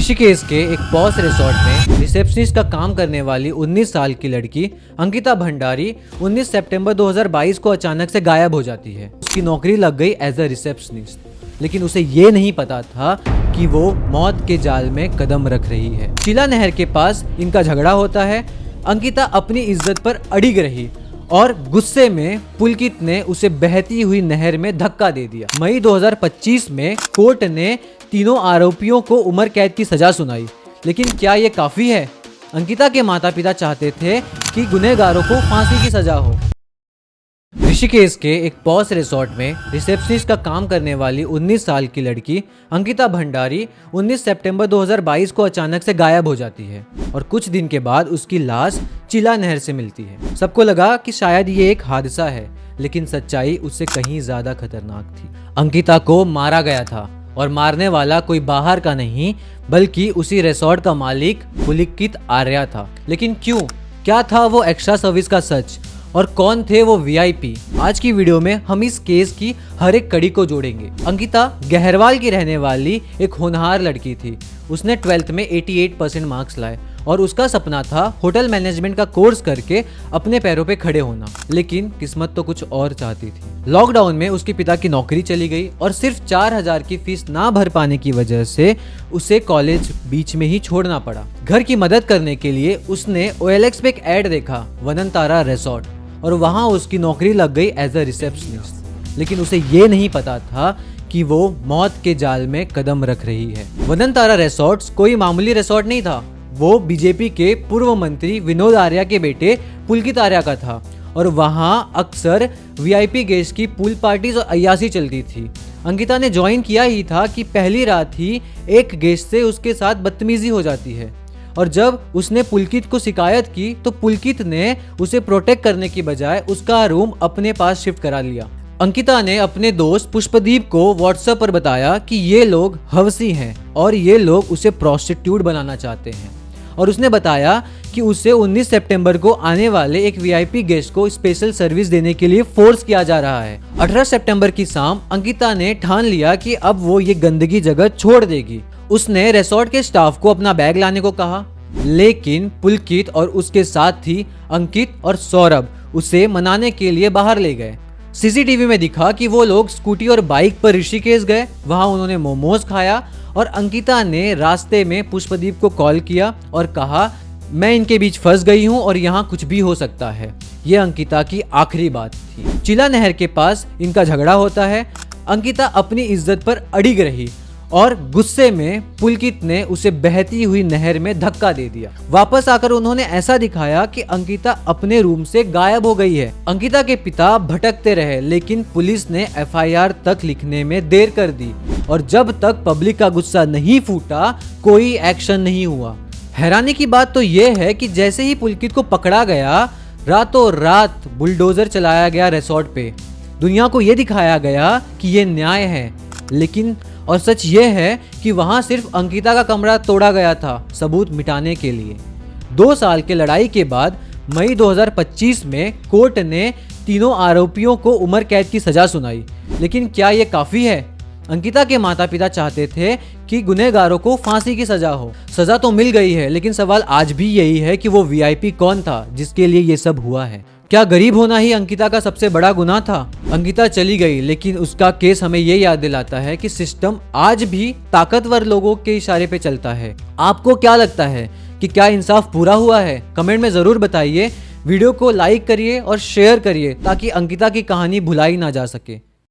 ऋषिकेश के एक posh resort में रिसेप्शनिस्ट का काम करने वाली 19 साल की लड़की अंकिता भंडारी 19 सितंबर 2022 को अचानक से गायब हो जाती है। उसकी नौकरी लग गई एज अ रिसेप्शनिस्ट, लेकिन उसे ये नहीं पता था कि वो मौत के जाल में कदम रख रही है। चिला नहर के पास इनका झगड़ा होता है। अंकिता अपनी इज्जत पर अड़िग रही और गुस्से में पुलकित ने उसे बहती हुई नहर में धक्का दे दिया। मई 2025 में कोर्ट ने तीनों आरोपियों को उम्र कैद की सजा सुनाई, लेकिन क्या ये काफी है? अंकिता के माता पिता चाहते थे कि गुनहगारों को फांसी की सजा हो। ऋषिकेश के एक पॉश रिसोर्ट में रिसेप्शनिस्ट का काम करने वाली 19 साल की लड़की अंकिता भंडारी 19 सितंबर 2022 को अचानक से गायब हो जाती है और कुछ दिन के बाद उसकी लाश चिला नहर से मिलती है। सबको लगा कि शायद ये एक हादसा है, लेकिन सच्चाई उससे कहीं ज्यादा खतरनाक थी। अंकिता को मारा गया था और मारने वाला कोई बाहर का नहीं बल्कि उसी रिसोर्ट का मालिक पुलकित आर्या था। लेकिन क्यों? क्या था वो एक्स्ट्रा सर्विस का सच और कौन थे वो वीआईपी? आज की वीडियो में हम इस केस की हर एक कड़ी को जोड़ेंगे। अंकिता गहरवाल की रहने वाली एक होनहार लड़की थी। उसने 12th में 88% मार्क्स लाए और उसका सपना था होटल मैनेजमेंट का कोर्स करके अपने पैरों पे खड़े होना, लेकिन किस्मत तो कुछ और चाहती थी। लॉकडाउन में उसके पिता की नौकरी चली गई और सिर्फ 4000 की फीस ना भर पाने की वजह से उसे कॉलेज बीच में ही छोड़ना पड़ा। घर की मदद करने के लिए उसने OLX पे एक ऐड देखा, वननतारा रिसोर्ट, और वहां उसकी नौकरी लग गई एज अ रिसेप्शनिस्ट। लेकिन उसे ये नहीं पता था कि वो मौत के जाल में कदम रख रही है। वननतारा रिसोर्ट्स कोई मामूली रिसोर्ट नहीं था। वो बीजेपी के पूर्व मंत्री विनोद आर्या के बेटे पुलकित आर्या का था और वहां अक्सर वीआईपी गेस्ट की पूल पार्टीज और अय्यासी चलती थी। अंकिता ने ज्वाइन किया ही था कि पहली रात ही एक गेस्ट से उसके साथ बदतमीजी हो जाती है और जब उसने पुलकित को शिकायत की तो पुलकित ने उसे प्रोटेक्ट करने की बजाय उसका रूम अपने पास शिफ्ट करा लिया। अंकिता ने अपने दोस्त पुष्पदीप को व्हाट्सएप पर बताया कि ये लोग हवसी हैं और ये लोग उसे प्रोस्टिट्यूट बनाना चाहते हैं, और उसने बताया कि उसे 19 सितंबर को आने वाले एक वीआईपी गेस्ट को स्पेशल सर्विस देने के लिए फोर्स किया जा रहा है। 18 सितंबर की शाम अंकिता ने ठान लिया कि अब वो ये गंदगी जगह छोड़ देगी। उसने रिसोर्ट के स्टाफ को अपना बैग लाने को कहा, लेकिन पुलकित और उसके साथी अंकित और सौरभ उसे मनाने के लिए बाहर ले गए। सीसीटीवी में दिखा कि वो लोग स्कूटी और बाइक पर ऋषिकेश गए। वहां उन्होंने मोमोज खाया और अंकिता ने रास्ते में पुष्पदीप को कॉल किया और कहा, मैं इनके बीच फंस गई हूं और यहाँ कुछ भी हो सकता है। ये अंकिता की आखिरी बात थी। चिला नहर के पास इनका झगड़ा होता है। अंकिता अपनी इज्जत पर अड़िग रही और गुस्से में पुलकित ने उसे बहती हुई नहर में धक्का दे दिया। वापस आकर उन्होंने ऐसा दिखाया कि अंकिता अपने रूम से गायब हो गई है। अंकिता के पिता भटकते रहे, लेकिन पुलिस ने FIR तक लिखने में देर कर दी और जब तक पब्लिक का गुस्सा नहीं फूटा कोई एक्शन नहीं हुआ। हैरानी की बात तो यह है कि जैसे ही पुलकित को पकड़ा गया, रातों रात बुलडोजर चलाया गया रिसोर्ट पे। दुनिया को यह दिखाया गया कि ये न्याय है, लेकिन और सच ये है कि वहां सिर्फ अंकिता का कमरा तोड़ा गया था सबूत मिटाने के लिए। 2 साल के लड़ाई के बाद मई 2025 में कोर्ट ने तीनों आरोपियों को उम्र कैद की सजा सुनाई, लेकिन क्या ये काफी है? अंकिता के माता पिता चाहते थे कि गुनहगारों को फांसी की सजा हो। सजा तो मिल गई है, लेकिन सवाल आज भी यही है कि वो वीआईपी कौन था जिसके लिए ये सब हुआ है? क्या गरीब होना ही अंकिता का सबसे बड़ा गुनाह था? अंकिता चली गई, लेकिन उसका केस हमें ये याद दिलाता है कि सिस्टम आज भी ताकतवर लोगों के इशारे पे चलता है। आपको क्या लगता है कि क्या इंसाफ पूरा हुआ है? कमेंट में जरूर बताइए। वीडियो को लाइक करिए और शेयर करिए ताकि अंकिता की कहानी भुलाई ना जा सके।